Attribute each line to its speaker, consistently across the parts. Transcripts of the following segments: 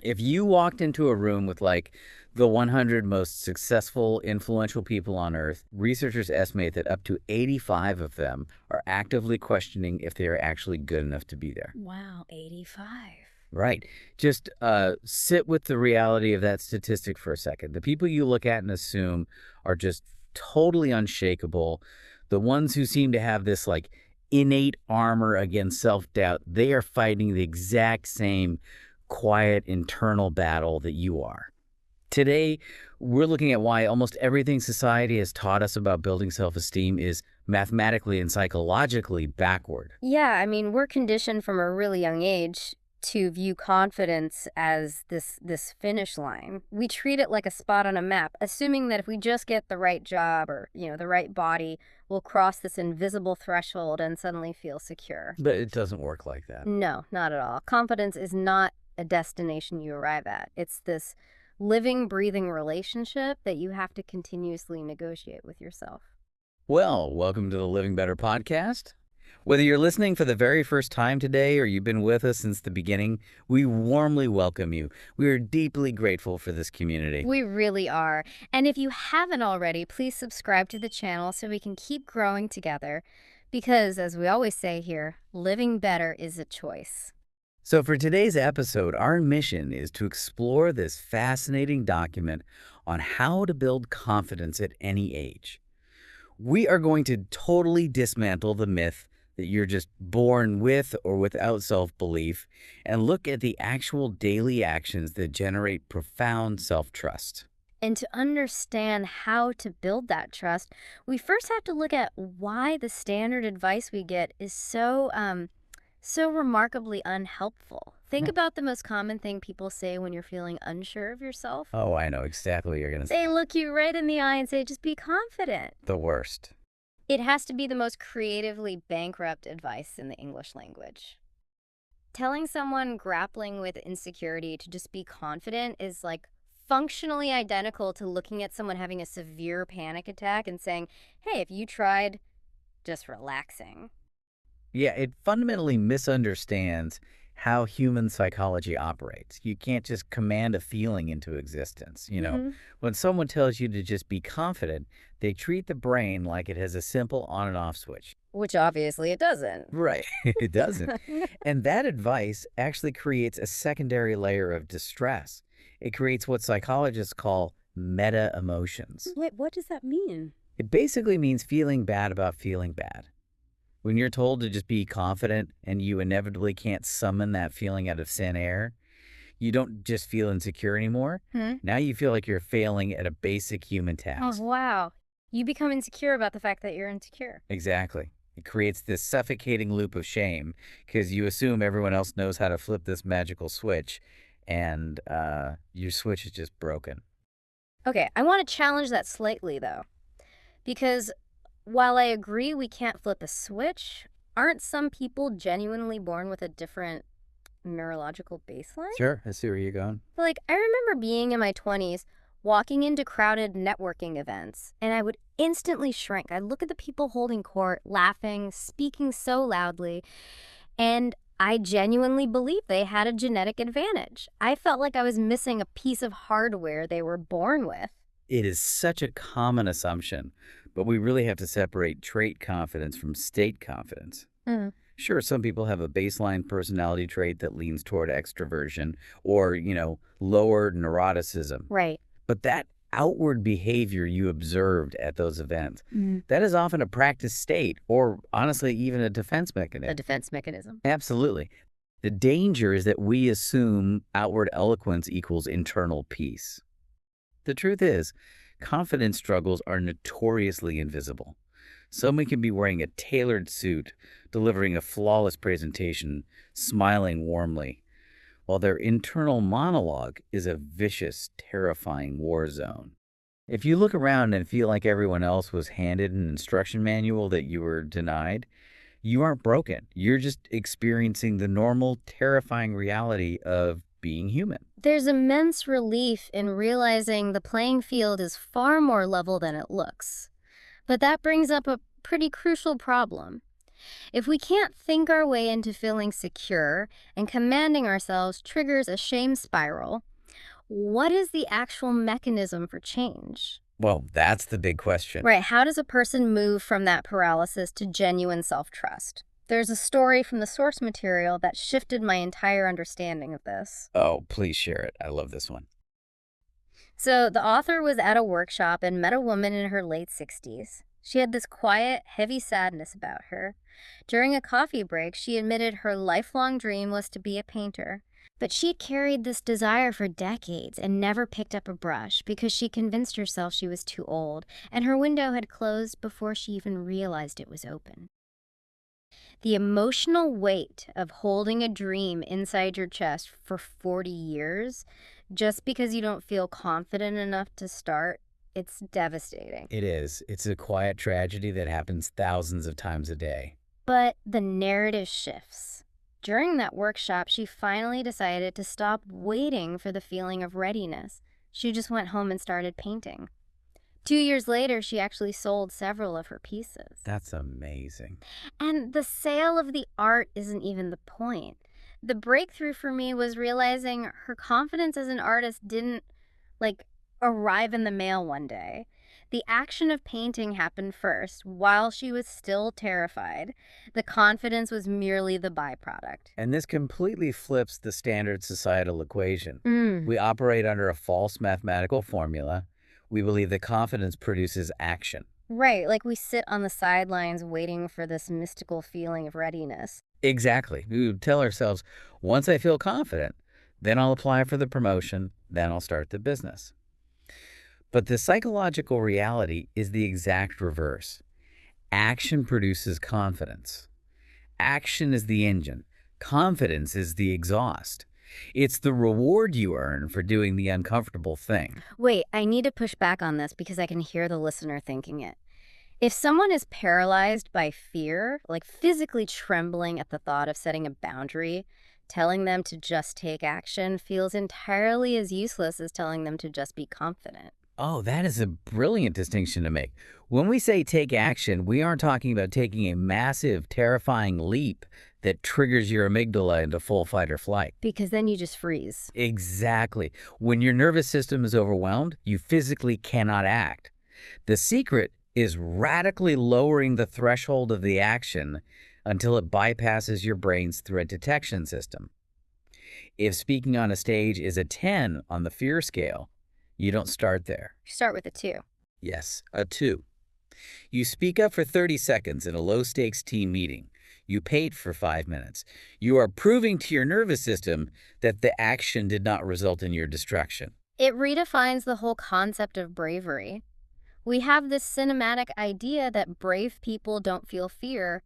Speaker 1: If you walked into a room with like the 100 most successful, influential people on earth, researchers estimate that up to 85 of them are actively questioning if they are actually good enough to be there.
Speaker 2: Wow, 85.
Speaker 1: Right. Just sit with the reality of that statistic for a second. The people you look at and assume are just totally unshakable, the ones who seem to have this like innate armor against self-doubt, they are fighting the exact same quiet internal battle that you are. Today, we're looking at why almost everything society has taught us about building self-esteem is mathematically and psychologically backward.
Speaker 2: Yeah, I mean, we're conditioned from a really young age to view confidence as this finish line. We treat it like a spot on a map, assuming that if we just get the right job or, the right body, we'll cross this invisible threshold and suddenly feel secure.
Speaker 1: But it doesn't work like that.
Speaker 2: No, not at all. Confidence is not a destination you arrive at. It's this living, breathing relationship that you have to continuously negotiate with yourself.
Speaker 1: Well, welcome to the Living Better podcast. Whether you're listening for the very first time today or you've been with us since the beginning, we warmly welcome you. We are deeply grateful for this community.
Speaker 2: We really are. And if you haven't already, please subscribe to the channel so we can keep growing together. Because, as we always say here, living better is a choice.
Speaker 1: So for today's episode, our mission is to explore this fascinating document on how to build confidence at any age. We are going to totally dismantle the myth that you're just born with or without self-belief and look at the actual daily actions that generate profound self-trust.
Speaker 2: And to understand how to build that trust, we first have to look at why the standard advice we get is so remarkably unhelpful. Think about the most common thing people say when you're feeling unsure of yourself.
Speaker 1: Oh, I know exactly what you're going to say.
Speaker 2: They look you right in the eye and say, just be confident.
Speaker 1: The worst.
Speaker 2: It has to be the most creatively bankrupt advice in the English language. Telling someone grappling with insecurity to just be confident is like functionally identical to looking at someone having a severe panic attack and saying, hey, if you tried just relaxing.
Speaker 1: Yeah, it fundamentally misunderstands how human psychology operates. You can't just command a feeling into existence. When someone tells you to just be confident, they treat the brain like it has a simple on and off switch.
Speaker 2: Which obviously it doesn't.
Speaker 1: Right, it doesn't. And that advice actually creates a secondary layer of distress. It creates what psychologists call meta emotions.
Speaker 2: Wait, what does that mean?
Speaker 1: It basically means feeling bad about feeling bad. When you're told to just be confident and you inevitably can't summon that feeling out of thin air, you don't just feel insecure anymore. Now you feel like you're failing at a basic human task.
Speaker 2: Oh, wow. You become insecure about the fact that you're insecure.
Speaker 1: Exactly. It creates this suffocating loop of shame because you assume everyone else knows how to flip this magical switch and your switch is just broken.
Speaker 2: Okay, I want to challenge that slightly, though, because while I agree we can't flip a switch, aren't some people genuinely born with a different neurological baseline?
Speaker 1: Sure, I see where you're going.
Speaker 2: Like, I remember being in my 20s, walking into crowded networking events, and I would instantly shrink. I'd look at the people holding court, laughing, speaking so loudly, and I genuinely believed they had a genetic advantage. I felt like I was missing a piece of hardware they were born with.
Speaker 1: It is such a common assumption, but we really have to separate trait confidence from state confidence. Sure, some people have a baseline personality trait that leans toward extroversion or, lower neuroticism.
Speaker 2: Right.
Speaker 1: But that outward behavior you observed at those events, that is often a practice state or honestly even a defense mechanism.
Speaker 2: A defense mechanism.
Speaker 1: Absolutely. The danger is that we assume outward eloquence equals internal peace. The truth is, confidence struggles are notoriously invisible. Someone can be wearing a tailored suit, delivering a flawless presentation, smiling warmly, while their internal monologue is a vicious, terrifying war zone. If you look around and feel like everyone else was handed an instruction manual that you were denied, you aren't broken. You're just experiencing the normal, terrifying reality of being human.
Speaker 2: There's immense relief in realizing the playing field is far more level than it looks. But that brings up a pretty crucial problem. If we can't think our way into feeling secure and commanding ourselves triggers a shame spiral, what is the actual mechanism for change?
Speaker 1: Well, that's the big question.
Speaker 2: Right, how does a person move from that paralysis to genuine self-trust? There's a story from the source material that shifted my entire understanding of this.
Speaker 1: Oh, please share it. I love this one.
Speaker 2: So, the author was at a workshop and met a woman in her late 60s. She had this quiet, heavy sadness about her. During a coffee break, she admitted her lifelong dream was to be a painter. But she'd carried this desire for decades and never picked up a brush because she convinced herself she was too old, and her window had closed before she even realized it was open. The emotional weight of holding a dream inside your chest for 40 years, just because you don't feel confident enough to start, it's devastating.
Speaker 1: It is. It's a quiet tragedy that happens thousands of times a day.
Speaker 2: But the narrative shifts. During that workshop, she finally decided to stop waiting for the feeling of readiness. She just went home and started painting. 2 years later, she actually sold several of her pieces.
Speaker 1: That's amazing.
Speaker 2: And the sale of the art isn't even the point. The breakthrough for me was realizing her confidence as an artist didn't, arrive in the mail one day. The action of painting happened first, while she was still terrified. The confidence was merely the byproduct.
Speaker 1: And this completely flips the standard societal equation.
Speaker 2: Mm.
Speaker 1: We operate under a false mathematical formula. We believe that confidence produces action.
Speaker 2: Right, like we sit on the sidelines waiting for this mystical feeling of readiness.
Speaker 1: Exactly. We tell ourselves, once I feel confident, then I'll apply for the promotion, then I'll start the business. But the psychological reality is the exact reverse. Action produces confidence. Action is the engine. Confidence is the exhaust. It's the reward you earn for doing the uncomfortable thing.
Speaker 2: Wait, I need to push back on this because I can hear the listener thinking it. If someone is paralyzed by fear, like physically trembling at the thought of setting a boundary, telling them to just take action feels entirely as useless as telling them to just be confident.
Speaker 1: Oh, that is a brilliant distinction to make. When we say take action, we aren't talking about taking a massive, terrifying leap that triggers your amygdala into full fight or flight.
Speaker 2: Because then you just freeze.
Speaker 1: Exactly. When your nervous system is overwhelmed, you physically cannot act. The secret is radically lowering the threshold of the action until it bypasses your brain's threat detection system. If speaking on a stage is a 10 on the fear scale, you don't start there.
Speaker 2: Start with a 2.
Speaker 1: Yes, a 2. You speak up for 30 seconds in a low-stakes team meeting. You paid for 5 minutes. You are proving to your nervous system that the action did not result in your destruction.
Speaker 2: It redefines the whole concept of bravery. We have this cinematic idea that brave people don't feel fear,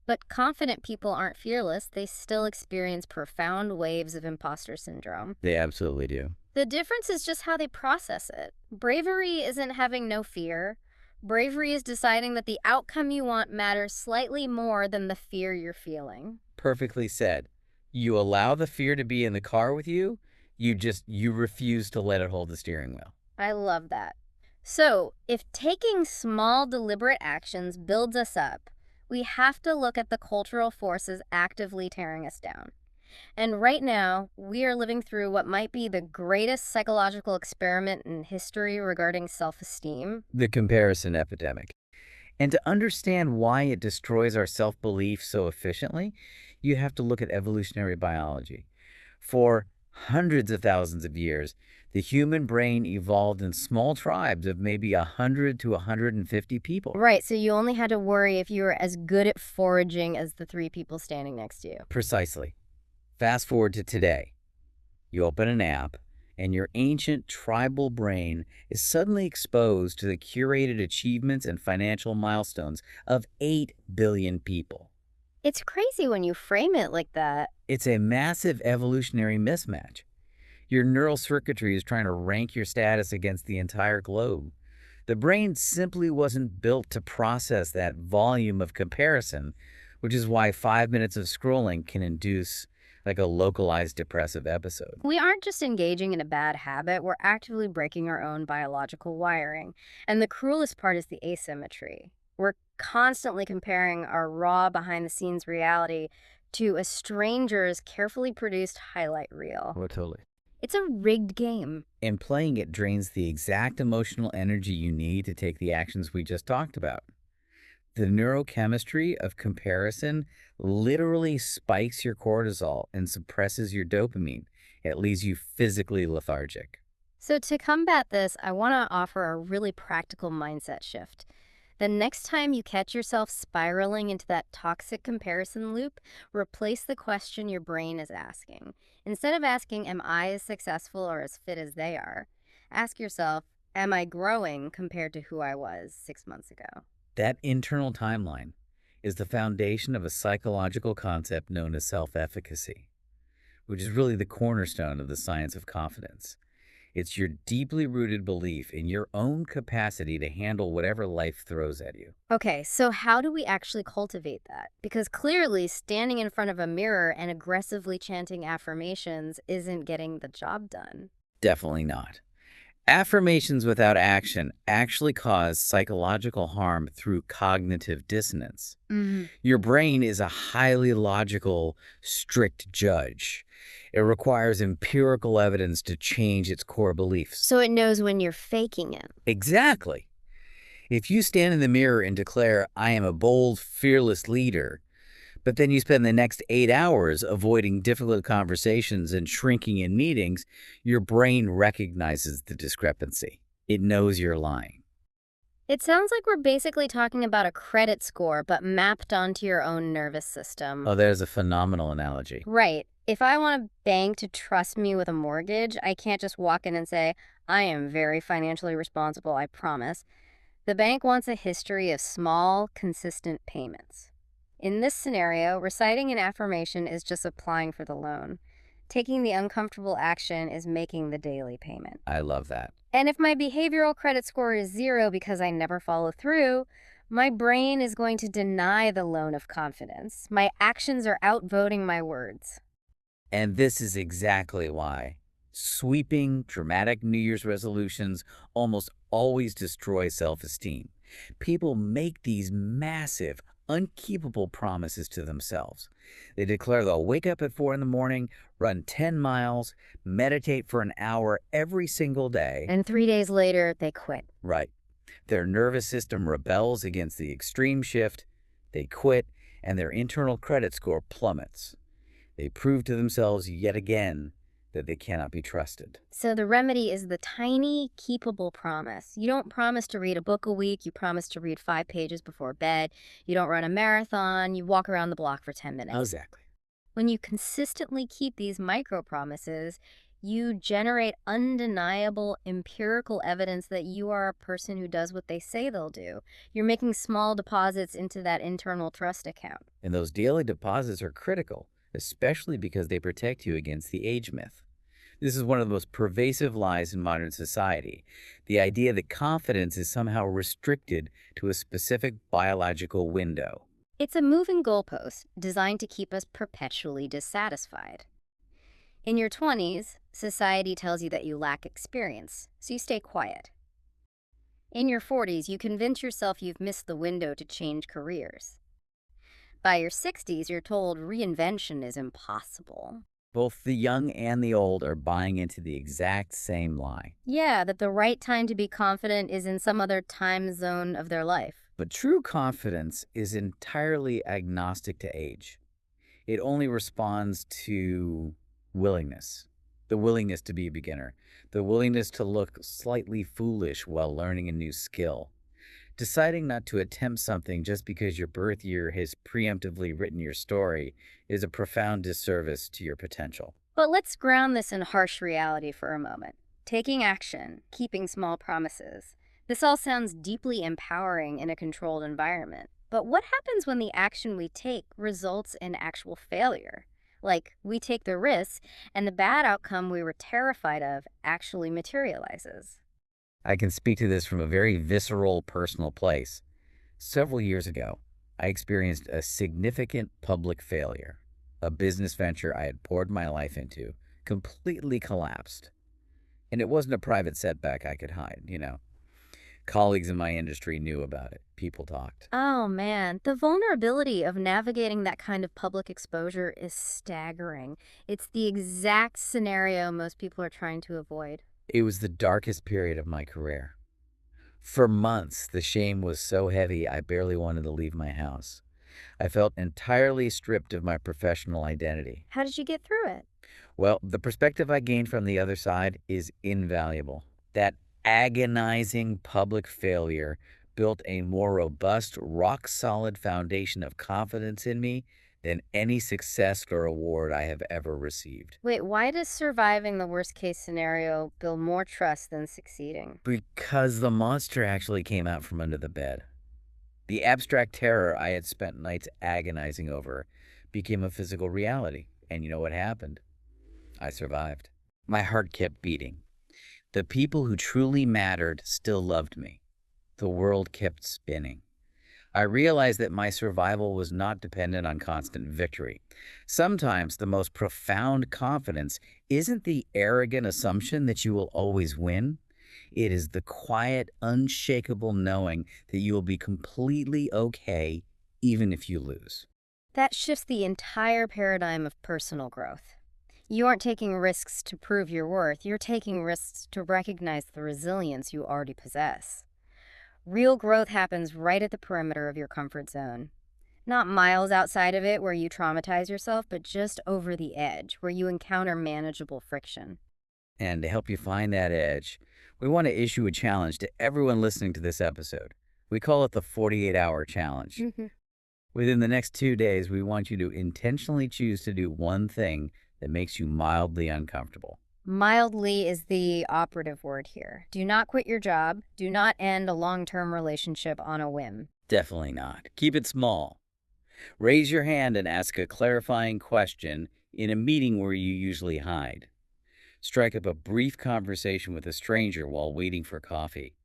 Speaker 2: but confident people aren't fearless. They still experience profound waves of imposter syndrome.
Speaker 1: They absolutely do.
Speaker 2: The difference is just how they process it. Bravery isn't having no fear. Bravery is deciding that the outcome you want matters slightly more than the fear you're feeling.
Speaker 1: Perfectly said. You allow the fear to be in the car with you. You refuse to let it hold the steering wheel.
Speaker 2: I love that. So, if taking small, deliberate actions builds us up, we have to look at the cultural forces actively tearing us down. And right now, we are living through what might be the greatest psychological experiment in history regarding self-esteem.
Speaker 1: The comparison epidemic. And to understand why it destroys our self-belief so efficiently, you have to look at evolutionary biology. For hundreds of thousands of years, the human brain evolved in small tribes of maybe 100 to 150 people.
Speaker 2: Right, so you only had to worry if you were as good at foraging as the 3 people standing next to you.
Speaker 1: Precisely. Fast forward to today. You open an app, and your ancient tribal brain is suddenly exposed to the curated achievements and financial milestones of 8 billion people.
Speaker 2: It's crazy when you frame it like that.
Speaker 1: It's a massive evolutionary mismatch. Your neural circuitry is trying to rank your status against the entire globe. The brain simply wasn't built to process that volume of comparison, which is why 5 minutes of scrolling can induce like a localized depressive episode.
Speaker 2: We aren't just engaging in a bad habit, we're actively breaking our own biological wiring. And the cruelest part is the asymmetry. We're constantly comparing our raw behind the scenes reality to a stranger's carefully produced highlight reel.
Speaker 1: Oh, totally.
Speaker 2: It's a rigged game.
Speaker 1: And playing it drains the exact emotional energy you need to take the actions we just talked about. The neurochemistry of comparison literally spikes your cortisol and suppresses your dopamine. It leaves you physically lethargic.
Speaker 2: So, to combat this, I want to offer a really practical mindset shift. The next time you catch yourself spiraling into that toxic comparison loop, replace the question your brain is asking. Instead of asking, am I as successful or as fit as they are? Ask yourself, am I growing compared to who I was 6 months ago?
Speaker 1: That internal timeline is the foundation of a psychological concept known as self efficacy, which is really the cornerstone of the science of confidence. It's your deeply rooted belief in your own capacity to handle whatever life throws at you.
Speaker 2: Okay, so how do we actually cultivate that? Because clearly, standing in front of a mirror and aggressively chanting affirmations isn't getting the job done.
Speaker 1: Definitely not. Affirmations without action actually cause psychological harm through cognitive dissonance.
Speaker 2: Mhm.
Speaker 1: Your brain is a highly logical, strict judge. It requires empirical evidence to change its core beliefs.
Speaker 2: So it knows when you're faking it.
Speaker 1: Exactly. If you stand in the mirror and declare, I am a bold, fearless leader, but then you spend the next 8 hours avoiding difficult conversations and shrinking in meetings, your brain recognizes the discrepancy. It knows you're lying.
Speaker 2: It sounds like we're basically talking about a credit score, but mapped onto your own nervous system.
Speaker 1: Oh, there's a phenomenal analogy.
Speaker 2: Right. If I want a bank to trust me with a mortgage, I can't just walk in and say, I am very financially responsible, I promise. The bank wants a history of small, consistent payments. In this scenario, reciting an affirmation is just applying for the loan. Taking the uncomfortable action is making the daily payment.
Speaker 1: I love that.
Speaker 2: And if my behavioral credit score is 0 because I never follow through, my brain is going to deny the loan of confidence. My actions are outvoting my words.
Speaker 1: And this is exactly why sweeping, dramatic New Year's resolutions almost always destroy self-esteem. People make these massive, unkeepable promises to themselves. They declare they'll wake up at 4 in the morning, run 10 miles, meditate for an hour every single day.
Speaker 2: And 3 days later, they quit.
Speaker 1: Right. Their nervous system rebels against the extreme shift, they quit, and their internal credit score plummets. They prove to themselves yet again that they cannot be trusted.
Speaker 2: So the remedy is the tiny, keepable promise. You don't promise to read a book a week. You promise to read 5 pages before bed. You don't run a marathon. You walk around the block for 10 minutes.
Speaker 1: Exactly.
Speaker 2: When you consistently keep these micro promises, you generate undeniable empirical evidence that you are a person who does what they say they'll do. You're making small deposits into that internal trust account.
Speaker 1: And those daily deposits are critical, especially because they protect you against the age myth. This is one of the most pervasive lies in modern society. The idea that confidence is somehow restricted to a specific biological window.
Speaker 2: It's a moving goalpost designed to keep us perpetually dissatisfied. In your 20s, society tells you that you lack experience, so you stay quiet. In your 40s, you convince yourself you've missed the window to change careers. By your 60s, you're told reinvention is impossible.
Speaker 1: Both the young and the old are buying into the exact same lie.
Speaker 2: Yeah, that the right time to be confident is in some other time zone of their life.
Speaker 1: But true confidence is entirely agnostic to age. It only responds to willingness. The willingness to be a beginner. The willingness to look slightly foolish while learning a new skill. Deciding not to attempt something just because your birth year has preemptively written your story is a profound disservice to your potential.
Speaker 2: But let's ground this in harsh reality for a moment. Taking action, keeping small promises. This all sounds deeply empowering in a controlled environment. But what happens when the action we take results in actual failure? Like, we take the risk, and the bad outcome we were terrified of actually materializes.
Speaker 1: I can speak to this from a very visceral, personal place. Several years ago, I experienced a significant public failure. A business venture I had poured my life into completely collapsed. And it wasn't a private setback I could hide. Colleagues in my industry knew about it. People talked.
Speaker 2: Oh man, the vulnerability of navigating that kind of public exposure is staggering. It's the exact scenario most people are trying to avoid.
Speaker 1: It was the darkest period of my career. For months, the shame was so heavy I barely wanted to leave my house. I felt entirely stripped of my professional identity.
Speaker 2: How did you get through it?
Speaker 1: Well, the perspective I gained from the other side is invaluable. That agonizing public failure built a more robust, rock solid foundation of confidence in me than any success or award I have ever received.
Speaker 2: Wait, why does surviving the worst case scenario build more trust than succeeding?
Speaker 1: Because the monster actually came out from under the bed. The abstract terror I had spent nights agonizing over became a physical reality. And you know what happened? I survived. My heart kept beating. The people who truly mattered still loved me. The world kept spinning. I realized that my survival was not dependent on constant victory. Sometimes the most profound confidence isn't the arrogant assumption that you will always win. It is the quiet, unshakable knowing that you will be completely okay even if you lose.
Speaker 2: That shifts the entire paradigm of personal growth. You aren't taking risks to prove your worth, you're taking risks to recognize the resilience you already possess. Real growth happens right at the perimeter of your comfort zone. Not miles outside of it where you traumatize yourself, but just over the edge where you encounter manageable friction.
Speaker 1: And to help you find that edge, we want to issue a challenge to everyone listening to this episode. We call it the 48-hour challenge. Within the next 2 days, we want you to intentionally choose to do one thing that makes you mildly uncomfortable.
Speaker 2: Mildly is the operative word here. Do not quit your job. Do not end a long-term relationship on a whim.
Speaker 1: Definitely not. Keep it small. Raise your hand and ask a clarifying question in a meeting where you usually hide. Strike up a brief conversation with a stranger while waiting for coffee.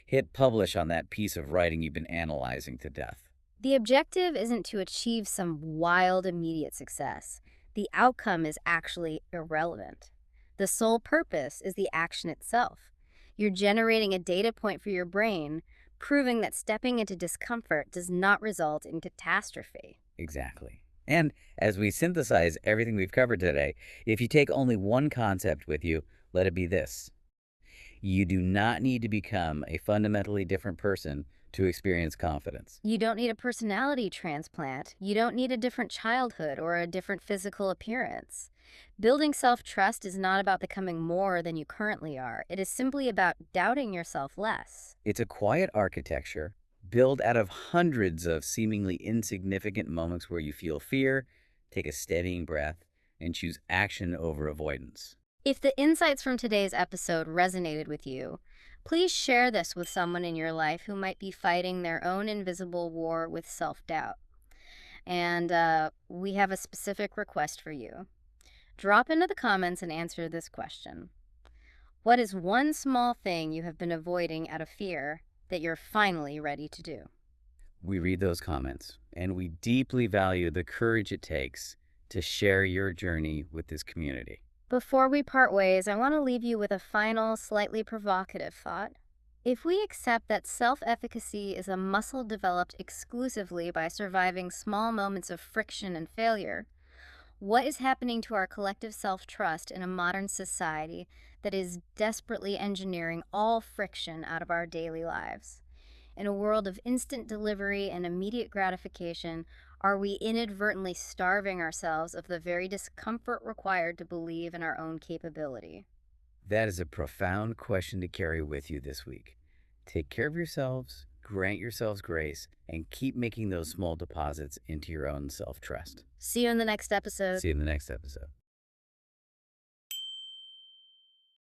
Speaker 1: Hit publish on that piece of writing you've been analyzing to death.
Speaker 2: The objective isn't to achieve some wild immediate success. The outcome is actually irrelevant. The sole purpose is the action itself. You're generating a data point for your brain, proving that stepping into discomfort does not result in catastrophe.
Speaker 1: Exactly. And as we synthesize everything we've covered today, if you take only one concept with you, let it be this. You do not need to become a fundamentally different person to experience confidence.
Speaker 2: You don't need a personality transplant. You don't need a different childhood or a different physical appearance. Building self-trust is not about becoming more than you currently are. It is simply about doubting yourself less.
Speaker 1: It's a quiet architecture built out of hundreds of seemingly insignificant moments where you feel fear, take a steadying breath, and choose action over avoidance.
Speaker 2: If the insights from today's episode resonated with you, please share this with someone in your life who might be fighting their own invisible war with self-doubt. And we have a specific request for you. Drop into the comments and answer this question. What is one small thing you have been avoiding out of fear that you're finally ready to do?
Speaker 1: We read those comments, and we deeply value the courage it takes to share your journey with this community.
Speaker 2: Before we part ways, I want to leave you with a final, slightly provocative thought. If we accept that self-efficacy is a muscle developed exclusively by surviving small moments of friction and failure, what is happening to our collective self-trust in a modern society that is desperately engineering all friction out of our daily lives? In a world of instant delivery and immediate gratification, are we inadvertently starving ourselves of the very discomfort required to believe in our own capability?
Speaker 1: That is a profound question to carry with you this week. Take care of yourselves, grant yourselves grace, and keep making those small deposits into your own self-trust.
Speaker 2: See you in the next episode.
Speaker 1: See you in the next episode.